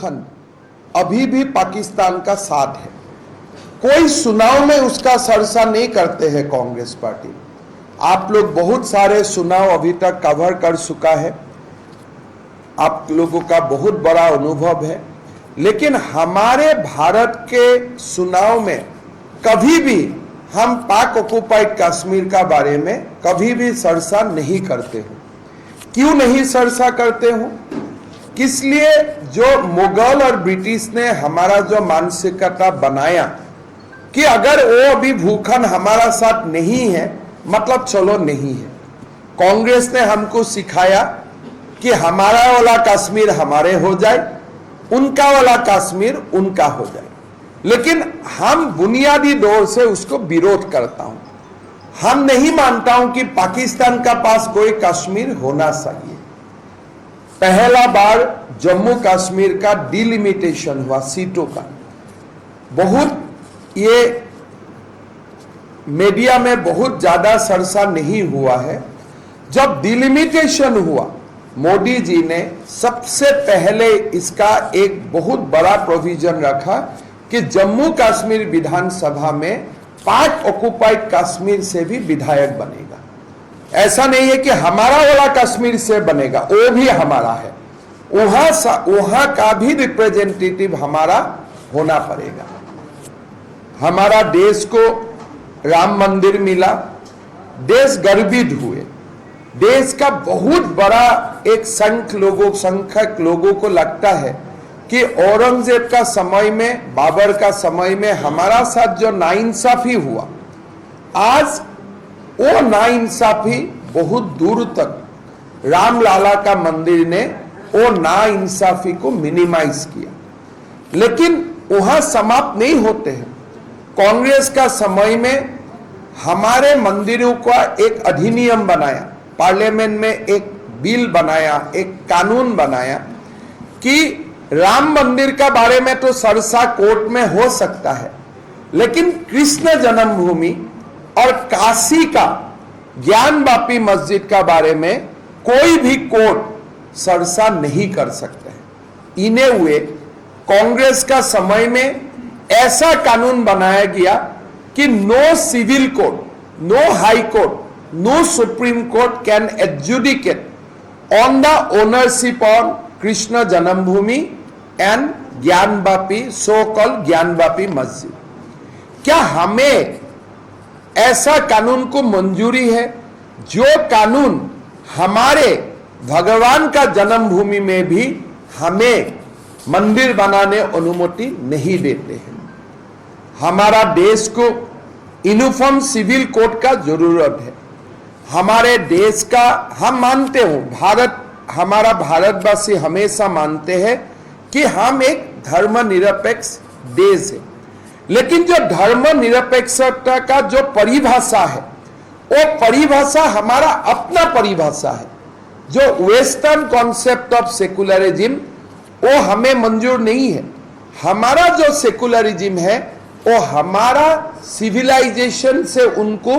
भूखंड अभी भी पाकिस्तान का साथ है। कोई चुनाव में उसका चर्चा नहीं करते हैं कांग्रेस पार्टी। आप लोग बहुत सारे चुनाव अभी तक कवर कर चुका है, आप लोगों का बहुत बड़ा अनुभव है, लेकिन हमारे भारत के चुनाव में कभी भी हम पाक ऑक्युपाइड कश्मीर का बारे में कभी भी चर्चा नहीं करते हो। क्यों नहीं चर्चा करते हो? किस लिए? जो मुगल और ब्रिटिश ने हमारा जो मानसिकता बनाया कि अगर वो अभी भूखंड हमारा साथ नहीं है मतलब चलो नहीं है। कांग्रेस ने हमको सिखाया कि हमारा वाला कश्मीर हमारे हो जाए, उनका वाला कश्मीर उनका हो जाए, लेकिन हम बुनियादी दौर से उसको विरोध करता हूं। हम नहीं मानता हूं कि पाकिस्तान का पास कोई कश्मीर होना चाहिए। पहला बार जम्मू कश्मीर का डिलिमिटेशन हुआ सीटों का, बहुत ये मीडिया में बहुत ज्यादा चर्चा नहीं हुआ है। जब डिलिमिटेशन हुआ, मोदी जी ने सबसे पहले इसका एक बहुत बड़ा प्रोविजन रखा कि जम्मू कश्मीर विधानसभा में पाक ऑक्युपाइड कश्मीर से भी विधायक बनेगा। ऐसा नहीं है कि हमारा वाला कश्मीर से बनेगा, वो भी हमारा है, वहां का भी रिप्रेजेंटेटिव हमारा होना पड़ेगा। हमारा देश को राम मंदिर मिला, देश गर्वित हुए। देश का बहुत बड़ा एक संख्यक लोगों को लगता है कि औरंगजेब का समय में, बाबर का समय में हमारा साथ जो नाइंसाफी हुआ, आज वो नाइंसाफी बहुत दूर तक रामलाला का मंदिर ने वो नाइंसाफी को मिनिमाइज किया। लेकिन वहां समाप्त नहीं होते हैं। कांग्रेस का समय में हमारे मंदिरों का एक अधिनियम बनाया, पार्लियामेंट में एक बिल बनाया, एक कानून बनाया कि राम मंदिर का बारे में तो चर्चा कोर्ट में हो सकता है, लेकिन कृष्ण जन्मभूमि और काशी का ज्ञानवापी मस्जिद का बारे में कोई भी कोर्ट चर्चा नहीं कर सकते हैं। इन्हें हुए कांग्रेस का समय में ऐसा कानून बनाया गया कि no civil court, no high court, no supreme court can adjudicate on the ownership on Krishna Janmabhoomi and Gyanvapi, so called Gyanvapi Masjid. क्या हमें ऐसा कानून को मंजूरी है? जो कानून हमारे भगवान का जन्मभूमि में भी हमें मंदिर बनाने अनुमति नहीं देते हैं। हमारा देश को यूनिफॉर्म सिविल कोड का जरूरत है। हमारे देश का हम मानते हो, हमारा भारतवासी हमेशा मानते हैं कि हम एक धर्मनिरपेक्ष देश है, लेकिन जो धर्मनिरपेक्षता का जो परिभाषा है, वो परिभाषा हमारा अपना परिभाषा है। जो वेस्टर्न कॉन्सेप्ट ऑफ सेकुलरिज्म वो हमें मंजूर नहीं है। हमारा जो सेकुलरिज्म है वो हमारा सिविलाइजेशन से उनको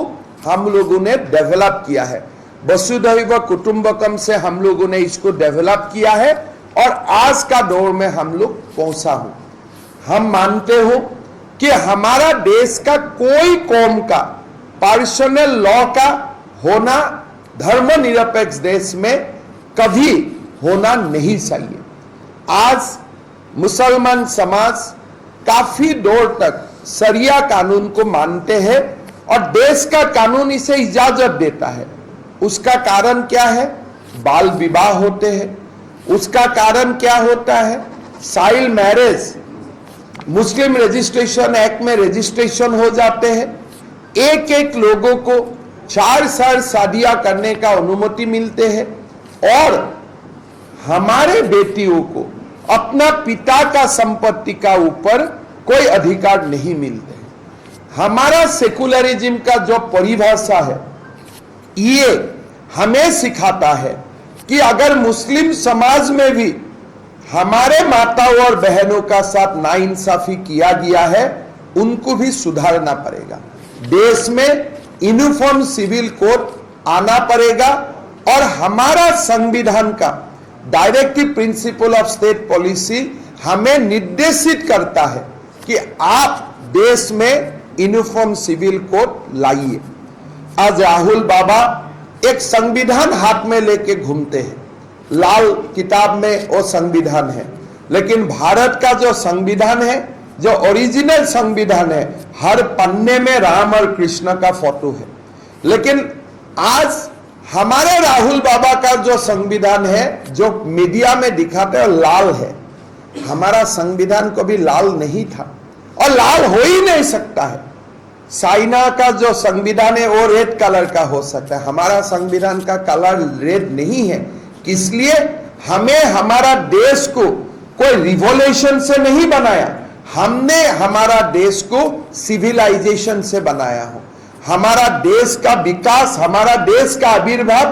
हम लोगों ने डेवलप किया है। वसुधैव कुटुंबकम से हम लोगों ने इसको डेवलप किया है और आज का दौर में हम लोग पहुंचा हूं। हम मानते हो कि हमारा देश का कोई कौम का पर्सनल लॉ का होना धर्मनिरपेक्ष देश में कभी होना नहीं चाहिए। आज मुसलमान समाज काफी दौर तक शरिया कानून को मानते हैं और देश का कानून इसे इजाजत देता है। उसका कारण क्या है? बाल विवाह होते हैं। उसका कारण क्या होता है? चाइल्ड मैरिज, मुस्लिम रजिस्ट्रेशन एक्ट में रजिस्ट्रेशन हो जाते हैं। एक एक लोगों को 4 शादियां करने का अनुमति मिलते हैं और हमारे बेटियों को अपना पिता का संपत्ति का ऊपर कोई अधिकार नहीं मिलते। हमारा सेकुलरिज्म का जो परिभाषा है ये हमें सिखाता है कि अगर मुस्लिम समाज में भी हमारे माताओं और बहनों का साथ नाइंसाफी किया गया है, उनको भी सुधारना पड़ेगा। देश में यूनिफॉर्म सिविल कोड आना पड़ेगा और हमारा संविधान का directive principle of state policy हमें निर्देशित करता है कि आप देश में यूनिफॉर्म सिविल कोड लाइए। आज राहुल बाबा एक संविधान हाथ में लेके घूमते हैं, लाल किताब में वो संविधान है, लेकिन भारत का जो संविधान है, जो ओरिजिनल संविधान है, हर पन्ने में राम और कृष्ण का फोटो है। लेकिन आज हमारे राहुल बाबा का जो संविधान है, जो मीडिया में दिखाते हैं, लाल है। हमारा संविधान कभी लाल नहीं था और लाल हो ही नहीं सकता है। चाइना का जो संविधान है वो रेड कलर का हो सकता है, हमारा संविधान का कलर रेड नहीं है। इसलिए हमें हमारा देश को कोई रिवॉल्यूशन से नहीं बनाया, हमने हमारा देश को सिविलाइजेशन से बनाया हो। हमारा देश का विकास, हमारा देश का आविर्भाव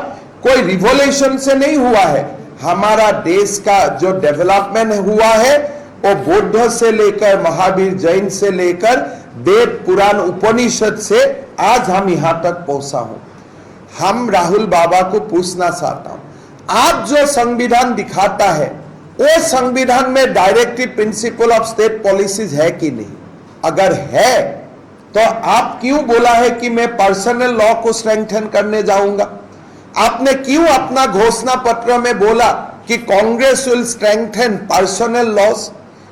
कोई रिवॉल्यूशन से नहीं हुआ है। हमारा देश का जो डेवलपमेंट हुआ है वो बुद्ध से लेकर महावीर, जैन से लेकर वेद, पुराण, उपनिषद से आज हम यहां तक पहुंचा हूं। हम राहुल बाबा को पूछना चाहता हूं, आप जो संविधान दिखाता है वो संविधान में directive principle of state policies है कि नहीं? अगर है तो आप क्यों बोला है कि मैं पर्सनल लॉ को स्ट्रेंथन करने जाऊंगा? आपने क्यों अपना घोषणा पत्र में बोला कि Congress will strengthen personal laws?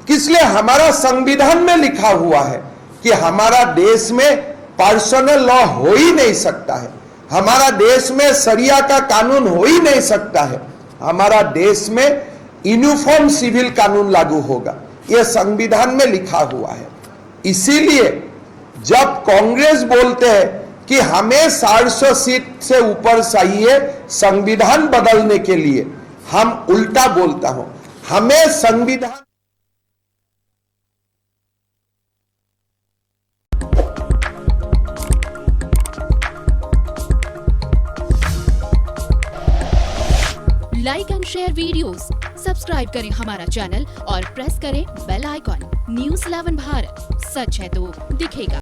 इसलिए हमारा संविधान में लिखा हुआ है कि हमारा देश में पर्सनल लॉ हो ही नहीं सकता है, हमारा देश में शरिया का कानून हो ही नहीं सकता है, हमारा देश में यूनिफॉर्म सिविल कानून लागू होगा, यह संविधान में लिखा हुआ है। इसीलिए जब कांग्रेस बोलते हैं कि हमें 400 सीट से ऊपर चाहिए संविधान बदलने के लिए, हम उल्टा बोलता हूं, हमें संविधान like and share videos, subscribe करें हमारा चैनल और प्रेस करें बेल आइकॉन। न्यूज़ 11 भारत, सच है तो दिखेगा।